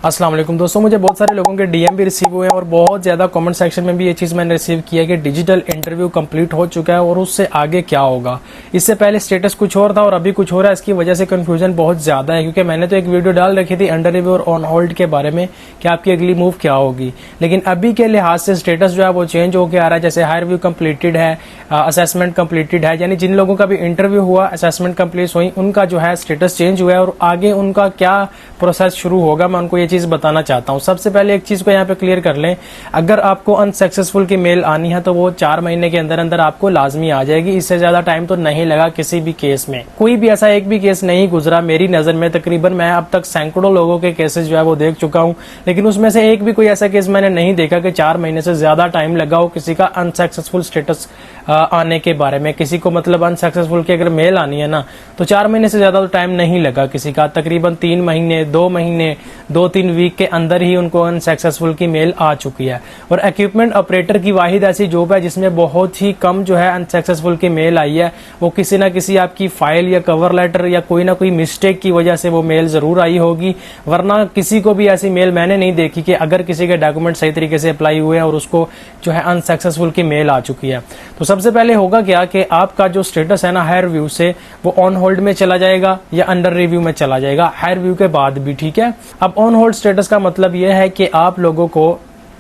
अस्सलाम वालेकुम दोस्तों, मुझे बहुत सारे लोगों के डीएम भी रिसीव हुए हैं और बहुत ज़्यादा कमेंट सेक्शन में भी ये चीज़ मैंने रिसीव किया कि डिजिटल इंटरव्यू कंप्लीट हो चुका है और उससे आगे क्या होगा। इससे पहले स्टेटस कुछ और था और अभी कुछ हो रहा है। इसकी वजह से कंफ्यूजन बहुत ज़्यादा है, क्योंकि मैंने तो एक वीडियो डाल रखी थी अंडर रिव्यू और ऑन होल्ड के बारे में कि आपकी अगली मूव क्या होगी, लेकिन अभी के लिहाज से स्टेटस जो है वो चेंज होकर आ रहा है। जैसे हायर व्यू कंप्लीटेड है, असेसमेंट कंप्लीटेड है, यानी जिन लोगों का भी इंटरव्यू हुआ, असेसमेंट कंप्लीट हुई, उनका जो है स्टेटस चेंज हुआ है और आगे उनका क्या प्रोसेस शुरू होगा मैं उनको ये चीज़ बताना चाहता हूं। सबसे पहले एक चीज को यहाँ पे क्लियर कर लें, अगर आपको अनसक्सेसफुल की मेल आनी है तो वो 4 महीने के अंदर अंदर आपको लाजमी आ जाएगी। इससे ज्यादा टाइम तो नहीं लगा किसी भी केस में। कोई भी ऐसा एक भी केस नहीं गुजरा मेरी नजर में। तकरीबन मैं अब तक सैकड़ों लोगों के केसेस जो है वो देख चुका हूं, लेकिन उसमें से एक भी कोई ऐसा केस मैंने नहीं देखा कि 4 महीने से ज्यादा टाइम लगा हो किसी का अनसक्सेसफुल स्टेटस आने के बारे में। किसी को मतलब अनसक्सेसफुल की अगर मेल आनी है ना तो 4 महीने से ज्यादा तो टाइम नहीं लगा किसी का। तकरीबन 3 महीने 2 महीने 2-3 वीक के अंदर ही उनको अनसक्सेसफुल की मेल आ चुकी है। और इक्विपमेंट ऑपरेटर की वाहिद ऐसी जॉब है जिसमें बहुत ही कम जो है अनसक्सेसफुल की मेल आई है। वो किसी ना किसी आपकी फाइल या कवर लेटर या कोई ना कोई मिस्टेक की वजह से वो मेल जरूर आई होगी, वरना किसी को भी ऐसी मेल मैंने नहीं देखी कि अगर किसी के डॉक्यूमेंट सही तरीके से अप्लाई हुए हैं और उसको जो है अनसक्सेसफुल की मेल आ चुकी है। तो सबसे पहले होगा क्या कि आपका जो स्टेटस है ना हायर व्यू से वो ऑन होल्ड में चला जाएगा या अंडर रिव्यू में चला जाएगा, हायर व्यू के बाद भी। ठीक है, अब ऑन होल्ड स्टेटस का मतलब यह है कि आप लोगों को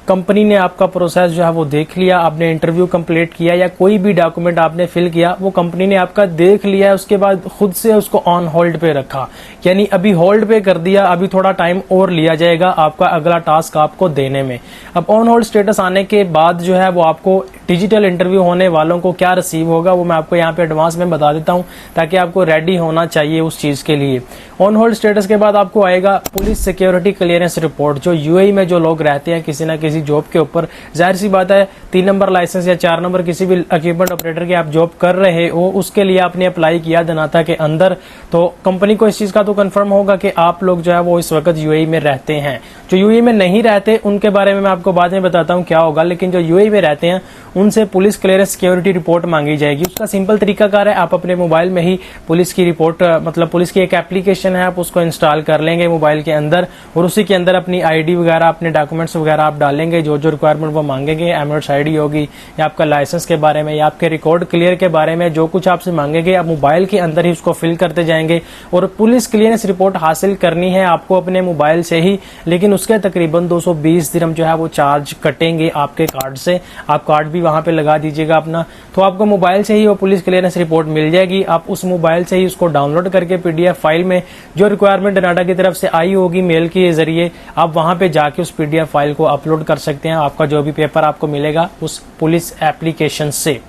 कंपनी ने आपका प्रोसेस जो है वो देख लिया, आपने इंटरव्यू कंप्लीट किया या कोई भी डॉक्यूमेंट आपने फिल किया, वो कंपनी ने आपका देख लिया है, उसके बाद खुद से उसको ऑन होल्ड पे रखा, यानी अभी होल्ड पे कर दिया। अभी थोड़ा टाइम और लिया जाएगा आपका अगला टास्क आपको देने में। अब ऑन होल्ड स्टेटस आने के बाद जो है वो आपको डिजिटल इंटरव्यू होने वालों को क्या रिसीव होगा वो मैं आपको यहाँ पे एडवांस में बता देता हूँ, ताकि आपको रेडी होना चाहिए उस चीज के लिए। ऑन होल्ड स्टेटस के बाद आपको आएगा पुलिस सिक्योरिटी क्लियरेंस रिपोर्ट। जो यूएई में जो लोग रहते हैं किसी ना किसी जॉब के ऊपर, जाहिर सी बात है 3 नंबर लाइसेंस या 4 नंबर किसी भी इक्विपमेंट ऑपरेटर की आप जॉब कर रहे हो, उसके लिए आपने अप्लाई किया धनाता के अंदर, तो कंपनी को इस चीज का तो कंफर्म होगा कि आप लोग जो है वो इस वक्त यूएई में रहते हैं। जो यूएई में नहीं रहते उनके बारे में मैं आपको बाद में बताता हूँ क्या होगा, लेकिन जो यूएई में रहते हैं उनसे पुलिस क्लियरेंस सिक्योरिटी रिपोर्ट मांगी जाएगी। उसका सिंपल तरीकाकार है, आप अपने मोबाइल में ही पुलिस की रिपोर्ट मतलब पुलिस की एक एप्लीकेशन है, आप उसको इंस्टॉल कर लेंगे मोबाइल के अंदर और उसी के अंदर अपनी आईडी वगैरह अपने डॉक्यूमेंट्स वगैरह आप डालेंगे, जो जो रिक्वायरमेंट वो मांगेंगे, एमएस आईडी होगी या आपका लाइसेंस के बारे में या आपके रिकॉर्ड क्लियर के बारे में, जो कुछ आपसे मांगेंगे आप मोबाइल के अंदर ही उसको फिल करते जाएंगे। और पुलिस क्लियरेंस रिपोर्ट हासिल करनी है आपको अपने मोबाइल से ही, लेकिन उसके तकरीबन 220 दिरहम जो है वो चार्ज कटेंगे आपके कार्ड से। आप कार्ड भी वहां पे लगा दीजिएगा अपना, तो आपको मोबाइल से ही वो पुलिस क्लियरेंस रिपोर्ट मिल जाएगी। आप उस मोबाइल से ही उसको डाउनलोड करके पीडीएफ फाइल में जो रिक्वायरमेंट डनाटा की तरफ से आई होगी मेल के जरिए, आप वहां पे जाके उस पीडीएफ फाइल को अपलोड कर सकते हैं। आपका जो भी पेपर आपको मिलेगा उस पुलिस एप्लीकेशन से।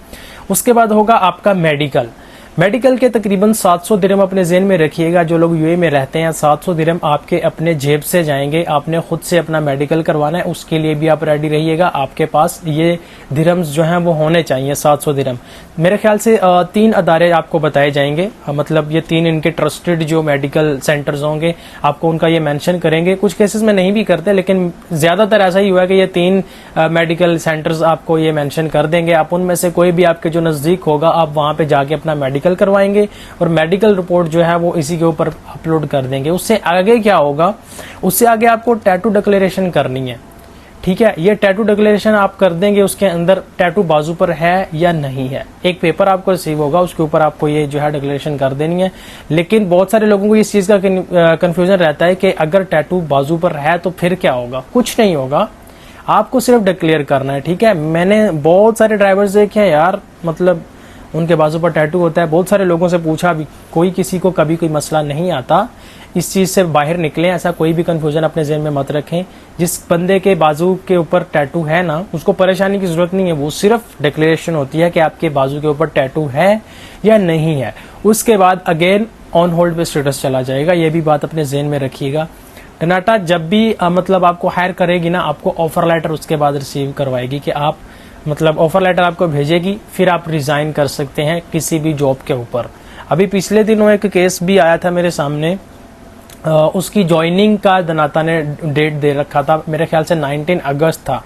उसके बाद होगा आपका मेडिकल के तकरीबन 700 दिरहम अपने जेहन में रखिएगा। जो लोग यूएई में रहते हैं 700 दिरहम आपके अपने जेब से जाएंगे, आपने खुद से अपना मेडिकल करवाना है, उसके लिए भी आप रेडी रहिएगा। आपके पास ये दिरहम्स जो हैं वो होने चाहिए 700 दिरहम। मेरे ख्याल से 3 अदारे आपको बताए जाएंगे, मतलब ये 3 इनके ट्रस्टेड जो मेडिकल सेंटर्स होंगे आपको उनका ये मेंशन करेंगे। कुछ केसेस में नहीं भी करते, लेकिन ज्यादातर ऐसा ही हुआ कि ये 3 मेडिकल सेंटर्स आपको ये मेंशन कर देंगे। आप उनमें से कोई भी आपके जो नजदीक होगा आप वहां पे जाके अपना मेडिकल करवाएंगे और मेडिकल रिपोर्ट जो है वो इसी के ऊपर अपलोड कर देंगे। उससे आगे क्या होगा, उससे आगे आपको टैटू डिक्लेरेशन करनी है। ठीक है, ये टैटू डिक्लेरेशन आप कर देंगे, उसके अंदर टैटू बाजू पर है या नहीं है, एक पेपर आपको रिसीव होगा, उसके ऊपर आपको ये जो है डिक्लेरेशन कर देनी है। लेकिन बहुत सारे लोगों को इस चीज का कंफ्यूजन रहता है कि अगर टैटू बाजू पर है तो फिर क्या होगा। कुछ नहीं होगा, आपको सिर्फ डिक्लेयर करना है। ठीक है, मैंने बहुत सारे ड्राइवर्स देखे हैं यार, मतलब उनके बाजू पर टैटू होता है। बहुत सारे लोगों से पूछा भी, कोई किसी को कभी कोई मसला नहीं आता। इस चीज से बाहर निकलें, ऐसा कोई भी कंफ्यूजन अपने ज़हन में मत रखें। जिस बंदे के बाजू के ऊपर टैटू है ना उसको परेशानी की जरूरत नहीं है, वो सिर्फ डिक्लेरेशन होती है कि आपके बाजू के ऊपर टैटू है या नहीं है। उसके बाद अगेन ऑन होल्ड पे स्टेटस चला जाएगा। ये भी बात अपने ज़हन में रखिएगा। डनाटा जब भी मतलब आपको हायर करेगी ना, आपको ऑफर लेटर उसके बाद रिसीव करवाएगी कि आप मतलब ऑफर लेटर आपको भेजेगी, फिर आप रिजाइन कर सकते हैं किसी भी जॉब के ऊपर। अभी पिछले दिनों एक केस भी आया था मेरे सामने, उसकी ज्वाइनिंग का दनाता ने डेट दे रखा था, मेरे ख्याल से 19 अगस्त था,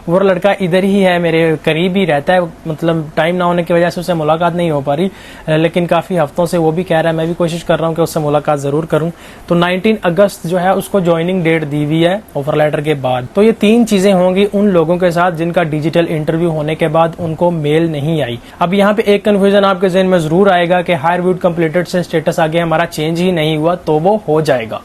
वो लड़का इधर ही है, मेरे करीब ही रहता है, मतलब टाइम ना होने की वजह से उससे मुलाकात नहीं हो पा रही, लेकिन काफ़ी हफ्तों से वो भी कह रहा है, मैं भी कोशिश कर रहा हूँ कि उससे मुलाकात ज़रूर करूँ। तो 19 अगस्त जो है उसको ज्वाइनिंग डेट दी हुई है ऑफर लेटर के बाद। तो ये 3 चीज़ें होंगी उन लोगों के साथ जिनका डिजिटल इंटरव्यू होने के बाद उनको मेल नहीं आई। अब यहाँ पे एक कन्फ्यूजन आपके जहन में ज़रूर आएगा कि हायर व्यूड कंप्लीटेड से स्टेटस आगे हमारा चेंज ही नहीं हुआ, तो वो हो जाएगा।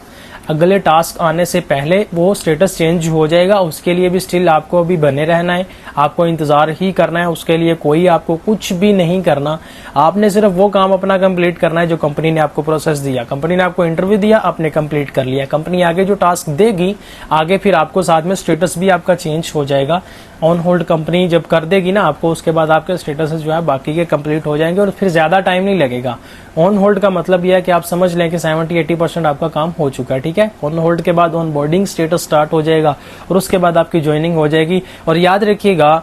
अगले टास्क आने से पहले वो स्टेटस चेंज हो जाएगा। उसके लिए भी स्टिल आपको अभी बने रहना है, आपको इंतजार ही करना है। उसके लिए कोई आपको कुछ भी नहीं करना, आपने सिर्फ वो काम अपना कंप्लीट करना है जो कंपनी ने आपको प्रोसेस दिया। कंपनी ने आपको इंटरव्यू दिया, आपने कंप्लीट कर लिया। कंपनी आगे जो टास्क देगी, आगे फिर आपको साथ में स्टेटस भी आपका चेंज हो जाएगा। ऑन होल्ड कंपनी जब कर देगी ना आपको, उसके बाद आपके स्टेटस जो है बाकी के कंप्लीट हो जाएंगे और फिर ज्यादा टाइम नहीं लगेगा। ऑन होल्ड का मतलब यह है कि आप समझ लें कि 70-80% आपका काम हो चुका है, ठीक है। ऑन होल्ड के बाद ऑन बोर्डिंग स्टेटस स्टार्ट हो जाएगा और उसके बाद आपकी ज्वाइनिंग हो जाएगी। और याद रखिएगा,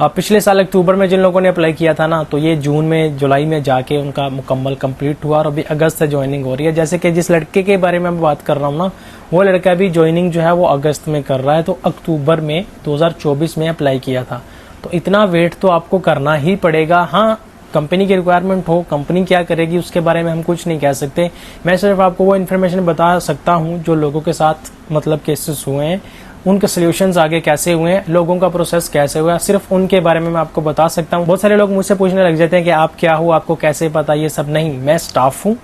पिछले साल अक्टूबर में जिन लोगों ने अप्लाई किया था ना, तो ये जून में जुलाई में जाके उनका मुकम्मल कंप्लीट हुआ और अभी अगस्त से ज्वाइनिंग हो रही है। जैसे कि जिस लड़के के बारे में मैं बात कर रहा हूँ ना, वो लड़का भी ज्वाइनिंग जो है वो अगस्त में कर रहा है। तो अक्टूबर में 2024 में अप्लाई किया था, तो इतना वेट तो आपको करना ही पड़ेगा। हाँ, कंपनी की रिक्वायरमेंट हो, कंपनी क्या करेगी उसके बारे में हम कुछ नहीं कह सकते। मैं सिर्फ आपको वो इन्फॉर्मेशन बता सकता हूँ जो लोगों के साथ मतलब केसेस हुए हैं, उनके सोल्यूशंस आगे कैसे हुए हैं, लोगों का प्रोसेस कैसे हुआ, सिर्फ उनके बारे में मैं आपको बता सकता हूँ। बहुत सारे लोग मुझसे पूछने लग जाते हैं कि आप क्या हो, आपको कैसे पता, ये सब नहीं। मैं स्टाफ हूँ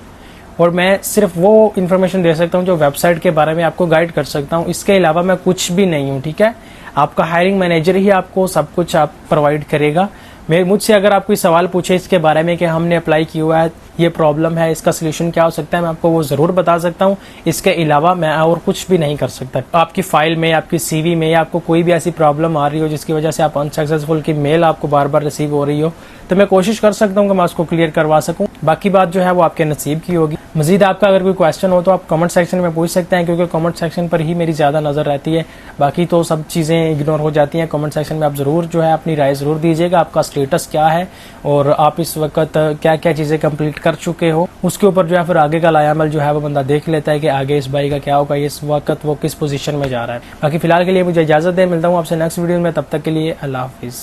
और मैं सिर्फ वो इन्फॉर्मेशन दे सकता हूँ जो वेबसाइट के बारे में आपको गाइड कर सकता हूँ। इसके अलावा मैं कुछ भी नहीं हूँ, ठीक है। आपका हायरिंग मैनेजर ही आपको सब कुछ आप प्रोवाइड करेगा। मुझसे अगर आप कोई सवाल पूछे इसके बारे में कि हमने अप्लाई किया हुआ है, ये प्रॉब्लम है, इसका सोल्यूशन क्या हो सकता है, मैं आपको वो जरूर बता सकता हूँ। इसके अलावा मैं और कुछ भी नहीं कर सकता। आपकी फाइल में, आपकी सीवी में आपको कोई भी ऐसी प्रॉब्लम आ रही हो जिसकी वजह से आप अनसक्सेसफुल की मेल आपको बार बार रिसीव हो रही हो, तो मैं कोशिश कर सकता हूँ कि मैं उसको क्लियर करवा सकूँ। बाकी बात जो है वो आपके नसीब की होगी। मजीद आपका अगर कोई क्वेश्चन हो तो आप कमेंट सेक्शन में पूछ सकते हैं, क्योंकि कमेंट सेक्शन पर ही मेरी ज्यादा नजर रहती है। बाकी तो सब चीजें इग्नोर हो जाती हैं। कमेंट सेक्शन में आप जरूर जो है अपनी राय जरूर दीजिएगा, आपका स्टेटस क्या है और आप इस वक्त क्या क्या चीजें कंप्लीट कर चुके हो। उसके ऊपर जो है फिर आगे का लायामल जो है वो बंदा देख लेता है कि आगे इस भाई का क्या होगा, इस वक्त वो किस पोजीशन में जा रहा है। बाकी फिलहाल के लिए मुझे इजाजत है, मिलता हूँ आपसे नेक्स्ट वीडियो में। तब तक के लिए अल्लाह हाफिज।